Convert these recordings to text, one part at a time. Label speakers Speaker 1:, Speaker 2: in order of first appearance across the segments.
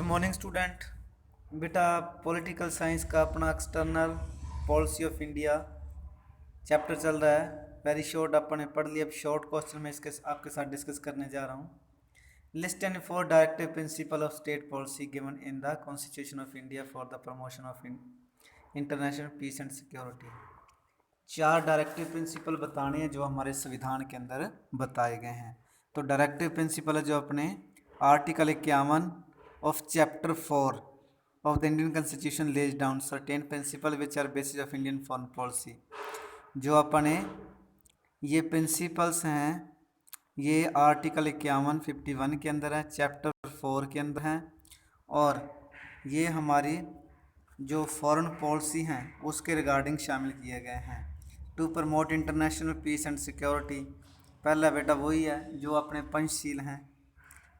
Speaker 1: Morning student. बेटा political science का अपना external policy of India chapter चल रहा है। वेरी शॉर्ट आपने पढ़ लिया। अब शॉर्ट क्वेश्चन में इसके आपके साथ डिस्कस करने जा रहा हूँ। List and four directive principle of state policy given in the constitution of India for the promotion of international peace and security. चार डायरेक्टिव प्रिंसिपल बताने हैं जो हमारे संविधान के अंदर बताए गए हैं। तो डायरेक्टिव प्रिंसिपल है जो अपने article 51 of chapter 4 of the Indian Constitution lays down certain principles which are basis of Indian foreign policy। जो अपने ये प्रिंसिपल्स हैं ये आर्टिकल 51 के अंदर है, चैप्टर 4 के अंदर हैं और ये हमारी जो फॉरेन पॉलिसी हैं उसके रिगार्डिंग शामिल किए गए हैं। To promote international peace and security, पहला बेटा वही है जो अपने पंचशील हैं।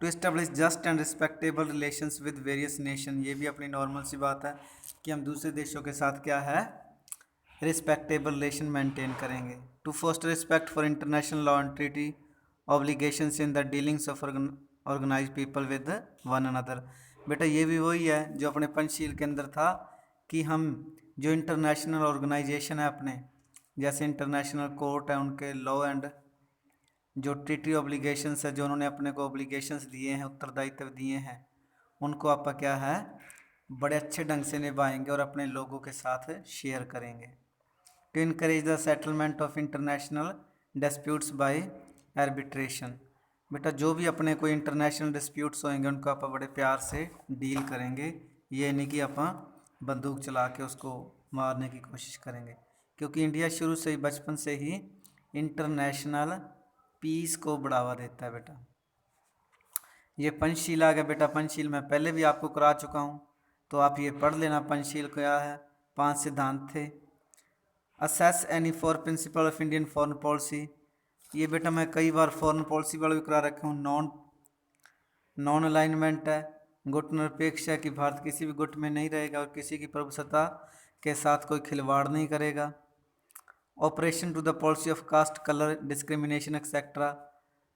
Speaker 1: To establish just and respectable relations with various nation, ये भी अपनी नॉर्मल सी बात है कि हम दूसरे देशों के साथ क्या है रिस्पेक्टेबल रिलेशन मेंटेन करेंगे। To foster respect for international law and treaty obligations in the dealings of organise people with one another, बेटा ये भी वही है जो अपने पंचशील के अंदर था कि हम जो इंटरनेशनल ऑर्गेनाइजेशन है अपने, जैसे इंटरनेशनल कोर्ट है, उनके लॉ एंड जो ट्रीटी ऑब्लिगेशंस है, जो उन्होंने अपने को ऑब्लिगेशंस दिए हैं, उत्तरदायित्व दिए हैं, उनको आप क्या है बड़े अच्छे ढंग से निभाएंगे और अपने लोगों के साथ शेयर करेंगे। To encourage the settlement of international disputes by arbitration, बेटा जो भी अपने कोई इंटरनेशनल डिस्प्यूट्स होंगे उनको आप बड़े प्यार से डील करेंगे, ये नहीं कि आप बंदूक चला के उसको मारने की कोशिश करेंगे, क्योंकि इंडिया शुरू से ही बचपन से ही इंटरनेशनल पीस को बढ़ावा देता है। बेटा ये पंचशील आ गया। बेटा पंचशील मैं पहले भी आपको करा चुका हूँ, तो आप ये पढ़ लेना पंचशील क्या है। 5 सिद्धांत थे। Assess any four principle of Indian foreign policy, ये बेटा मैं कई बार फॉरेन पॉलिसी वाला भी करा रखे हूँ। नॉन अलाइनमेंट है, गुट निरपेक्ष है कि भारत किसी भी गुट में नहीं रहेगा और किसी की प्रभुसत्ता के साथ कोई खिलवाड़ नहीं करेगा। Operation to the policy of caste colour discrimination etcetera,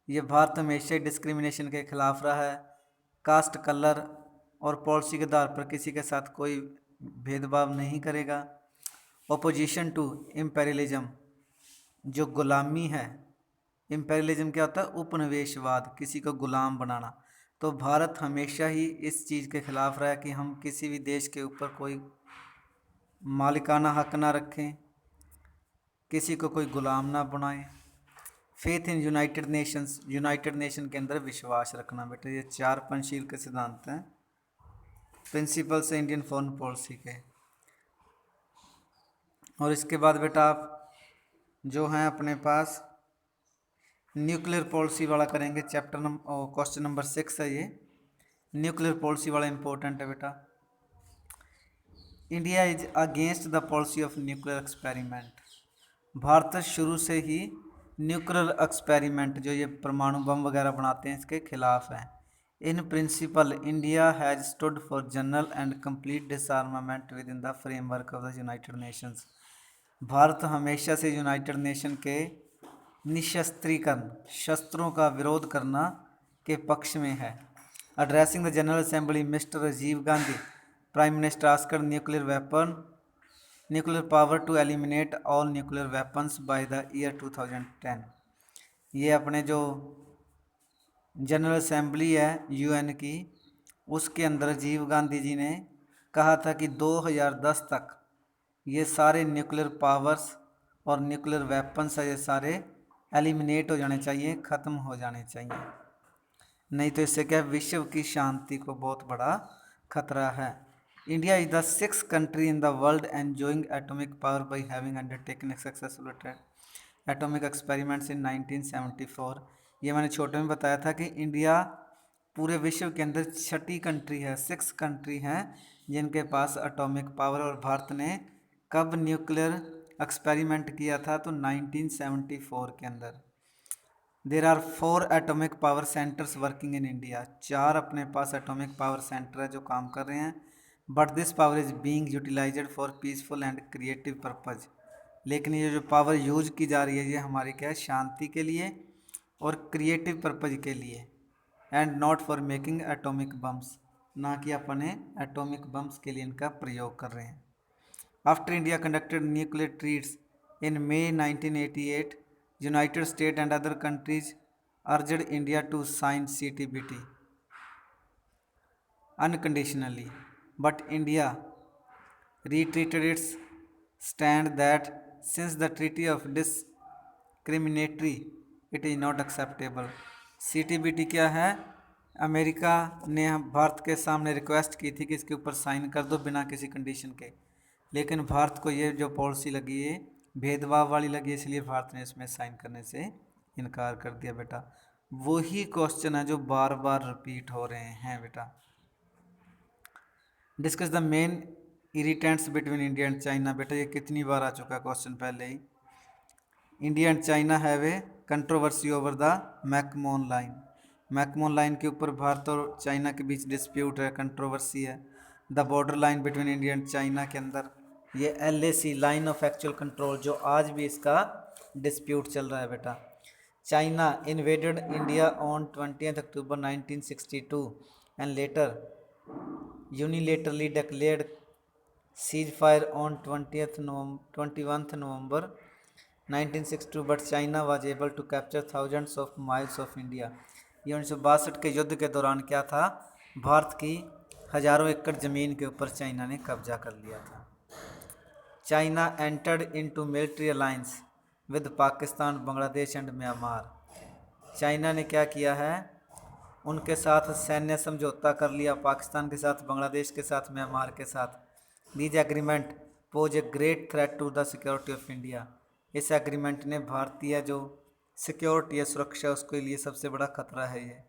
Speaker 1: ये भारत हमेशा ही डिस्क्रिमिनेशन के खिलाफ रहा है। कास्ट कलर और पॉलिसी के आधार पर किसी के साथ कोई भेदभाव नहीं करेगा। ओपोजिशन टू इम्पेरियलिज्म, जो गुलामी है, इम्पेरियलिज्म क्या होता है उपनिवेशवाद, किसी को गुलाम बनाना, तो भारत हमेशा ही इस चीज़ के खिलाफ रहा है कि हम किसी भी देश के ऊपर कोई मालिकाना हक ना रखें, किसी को कोई गुलाम ना बनाए। Faith in United Nations, United nation के अंदर विश्वास रखना। बेटा ये 4 पंचशील के सिद्धांत हैं, प्रिंसिपल्स है इंडियन फॉरेन पॉलिसी के। और इसके बाद बेटा आप जो हैं अपने पास न्यूक्लियर पॉलिसी वाला करेंगे। चैप्टर क्वेश्चन नंबर 6 है ये, न्यूक्लियर पॉलिसी वाला इंपॉर्टेंट है। बेटा India is against the policy of nuclear experiment, Bharat शुरू से ही न्यूक्लियर एक्सपेरिमेंट जो ये परमाणु बम वगैरह बनाते हैं इसके खिलाफ है। In principle India has stood for general and complete डिसआर्मामेंट with in the framework of the United Nations, Bharat हमेशा से यूनाइटेड नेशन के निशस्त्रीकरण, शस्त्रों का विरोध करना के पक्ष में है। Addressing the general assembly mister Rajiv Gandhi prime minister asked nuclear power to eliminate all nuclear weapons by the year 2010, ये अपने जो जनरल असेंबली है यूएन की, उसके अंदर राजीव गांधी जी ने कहा था कि 2010 तक ये सारे न्यूक्लियर पावर्स और न्यूक्लियर वेपन्स है ये सारे एलिमिनेट हो जाने चाहिए, ख़त्म हो जाने चाहिए, नहीं तो इससे क्या विश्व की शांति को बहुत बड़ा खतरा है। India is the 6th country in the world enjoying atomic power by having undertaken successful atomic experiments in 1974, ये मैंने छोटे में बताया था कि इंडिया पूरे विश्व के अंदर 6ठी कंट्री है, 6 कंट्री हैं जिनके पास एटॉमिक पावर। और भारत ने कब न्यूक्लियर एक्सपेरिमेंट किया था, तो 1974 के अंदर। There are 4 atomic power centres working in India, 4 अपने पास एटॉमिक पावर सेंटर है जो काम कर रहे हैं। But this power is being utilised for peaceful and creative purpose, लेकिन ये जो पावर यूज की जा रही है ये हमारी क्या है शांति के लिए और क्रिएटिव पर्पज़ के लिए, and not for making atomic bombs, ना कि अपने एटॉमिक बम्स के लिए इनका प्रयोग कर रहे हैं। After India conducted nuclear treats in May 1988, United States and other countries urged India to sign CTBT unconditionally, but India reiterated its stand that since the treaty of discriminatory, it is not acceptable. CTBT क्या है? America ने भारत के सामने request की थी कि इसके ऊपर साइन कर दो बिना किसी कंडीशन के, लेकिन भारत को ये जो पॉलिसी लगी है भेदभाव वाली लगी, इसलिए भारत ने इसमें साइन करने से इनकार कर दिया। बेटा वही क्वेश्चन है जो बार बार रिपीट हो रहे हैं। बेटा discuss the main irritants between India and China. बेटा ये कितनी बार आ चुका क्वेश्चन पहले ही। India and China have a controversy over the McMahon line. McMahon line के ऊपर भारत और चाइना के बीच डिस्प्यूट है, कंट्रोवर्सी है। The border line between India and China के अंदर ये LAC line of actual control जो आज भी इसका डिस्प्यूट चल रहा है। बेटा China invaded India on 20 October 1962 and later unilaterally declared ceasefire on 21st November 1962, but China was able to capture thousands of miles of India। ये 1962 के युद्ध के दौरान क्या था? भारत की हजारों एकड़ ज़मीन के ऊपर चाइना ने कब्जा कर लिया था। China entered into military alliance with Pakistan, Bangladesh and Myanmar. China ने क्या किया है? उनके साथ सैन्य समझौता कर लिया, पाकिस्तान के साथ, बांग्लादेश के साथ, म्यांमार के साथ। These agreement pose a great threat to the security of India. इस एग्रीमेंट ने भारतीय जो सिक्योरिटी है, सुरक्षा, उसके लिए सबसे बड़ा खतरा है ये।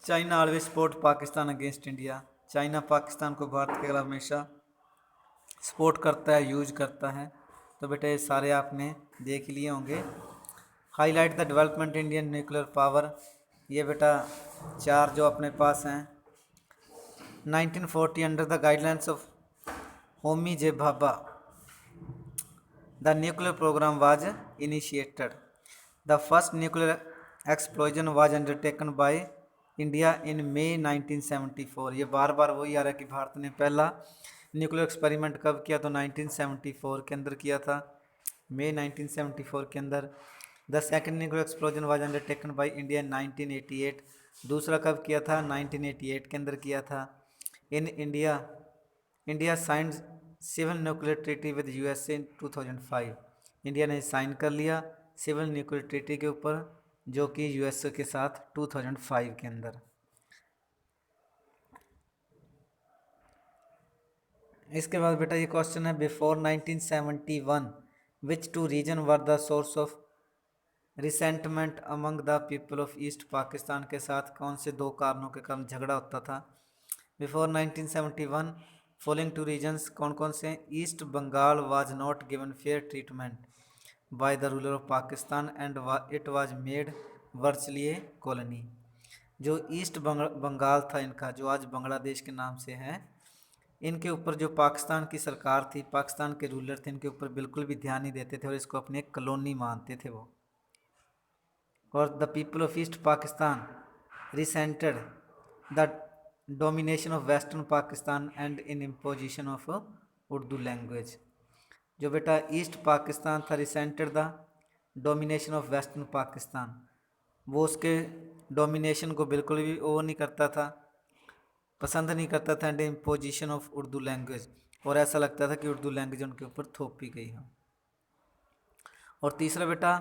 Speaker 1: China always support Pakistan against India. China Pakistan को भारत के खिलाफ हमेशा सपोर्ट करता है, यूज करता है। तो बेटा ये सारे आपने देख लिए होंगे। Highlight the development Indian nuclear power. ये बेटा चार जो अपने पास हैं। 1940 under the guidelines of Homi J Bhabha the nuclear programme was initiated. The first nuclear explosion was undertaken by India in May 1974। ये बार बार वही आ रहा है कि भारत ने पहला न्यूक्लियर एक्सपेरिमेंट कब किया? तो 1974 के अंदर किया था, May 1974 के अंदर। The second nuclear explosion was undertaken by India इन 1988। दूसरा कब किया था? 1988 के अंदर किया था। In India signed civil nuclear treaty with USA in 2005। India ने साइन कर लिया सिविल न्यूक्लियर ट्रीटी के ऊपर, जो कि USA के साथ 2005 के अंदर। इसके बाद बेटा ये क्वेश्चन है, before 1971 which two reason were the source of resentment among the people of east Pakistan. के साथ कौन से दो कारणों के कारण झगड़ा होता था? बिफोर 1971 फॉलोइंग टू रीजन्स कौन कौन से? East Bengal was not given fair treatment by the ruler of Pakistan and it was made virtually a colony. जो ईस्ट बंगाल था इनका, जो आज बांग्लादेश के नाम से है, इनके ऊपर जो पाकिस्तान की सरकार थी, पाकिस्तान के रूलर थे, इनके ऊपर बिल्कुल भी ध्यान नहीं देते थे और इसको अपनी एक कॉलोनी मानते थे वो। और the people of east Pakistan resented the domination of western Pakistan and in imposition of Urdu language. जो बेटा ईस्ट पाकिस्तान था, resented the domination of western Pakistan, वो उसके डोमिनेशन को बिल्कुल भी वो नहीं करता था, पसंद नहीं करता था, and imposition of Urdu language, और ऐसा लगता था कि उर्दू लैंग्वेज उनके ऊपर थोपी गई हो। और तीसरा बेटा,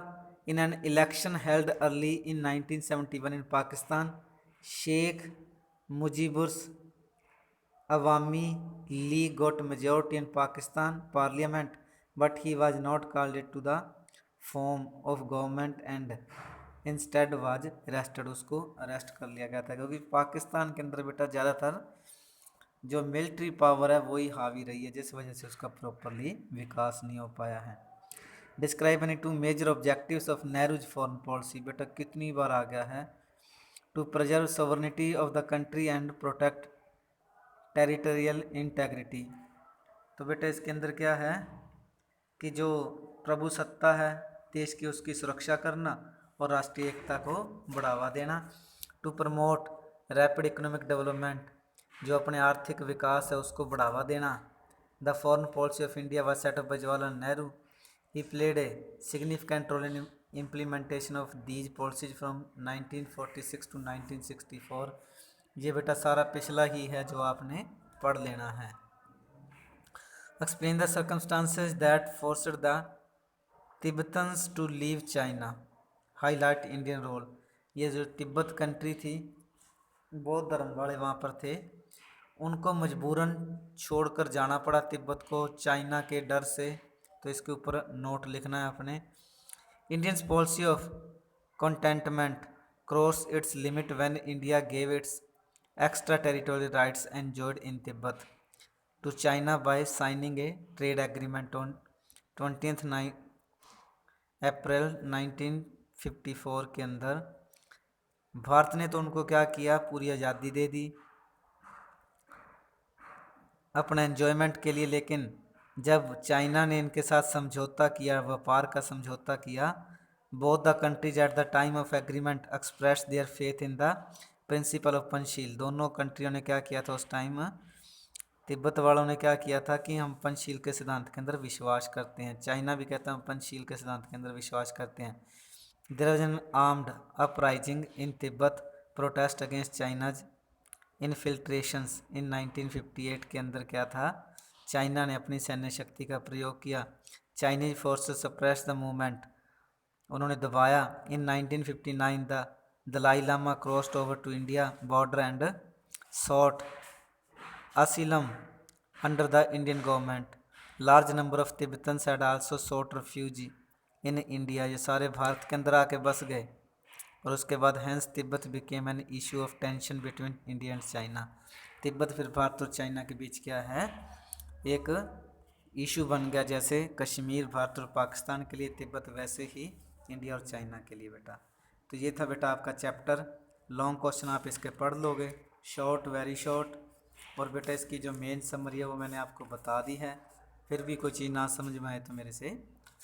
Speaker 1: in an election held early in 1971 in Pakistan, Sheikh Mujibur Awami League got majority in Pakistan parliament, but he was not called it to the form of government and instead was arrested. उसको अरेस्ट कर लिया गया था, क्योंकि पाकिस्तान के अंदर बेटा ज़्यादातर जो मिलिट्री पावर है वही हावी रही है, जिस वजह से उसका प्रॉपरली विकास नहीं हो पाया है। Describe any two major objectives of Nehru's foreign policy. बेटा कितनी बार आ गया है? To preserve sovereignty of the country and protect territorial integrity. तो बेटा इसके अंदर क्या है कि जो प्रभुसत्ता है देश की, उसकी सुरक्षा करना और राष्ट्रीय एकता को बढ़ावा देना। To promote rapid economic development, जो अपने आर्थिक विकास है उसको बढ़ावा देना। The foreign policy of India was set up by Jawaharlal Nehru. He played a significant role in implementation of these policies from 1946 to 1964। ये बेटा सारा पिछला ही है जो आपने पढ़ लेना है। Explain the circumstances that forced the Tibetans to leave China, highlight Indian role. ये जो तिब्बत कंट्री थी, बौद्ध धर्म वाले वहाँ पर थे, उनको मजबूरन छोड़कर जाना पड़ा तिब्बत को चाइना के डर से। तो इसके ऊपर नोट लिखना है अपने। Indians policy of contentment cross its limit when India gave its extra territorial rights enjoyed in Tibet to China by signing a trade agreement on 20 April 1954 के अंदर। भारत ने तो उनको क्या किया, पूरी आज़ादी दे दी अपना एन्जॉयमेंट के लिए, लेकिन जब चाइना ने इनके साथ समझौता किया, व्यापार का समझौता किया, both the countries at the time of agreement express their faith in the principle of Panchsheel. दोनों कंट्रियों ने क्या किया था उस टाइम, तिब्बत वालों ने क्या किया था कि हम पंचशील के सिद्धांत के अंदर विश्वास करते हैं। चाइना भी कहता है हम पंचशील के सिद्धांत के अंदर विश्वास करते हैं। There was an armed uprising in Tibet protest against China's infiltrations in 1958 के अंदर क्या था, चाइना ने अपनी सैन्य शक्ति का प्रयोग किया। Chinese forces suppress the movement, उन्होंने दबाया। In 1959 the Dalai Lama crossed over to India border and sought asylum under the Indian government. Large number of Tibetans had also sought refuge in India। ये सारे भारत के अंदर आके बस गए। और उसके बाद hence Tibet became an issue of tension between India and China। Tibet फिर भारत और चाइना के बीच क्या है, एक इशू बन गया। जैसे कश्मीर भारत और पाकिस्तान के लिए, तिब्बत वैसे ही इंडिया और चाइना के लिए बेटा। तो ये था बेटा आपका चैप्टर। लॉन्ग क्वेश्चन आप इसके पढ़ लोगे, शॉर्ट वेरी शॉर्ट। और बेटा इसकी जो मेन समरी है वो मैंने आपको बता दी है। फिर भी कोई चीज़ ना समझ में आए तो मेरे से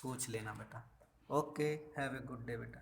Speaker 1: पूछ लेना बेटा। Okay, have a good day बेटा।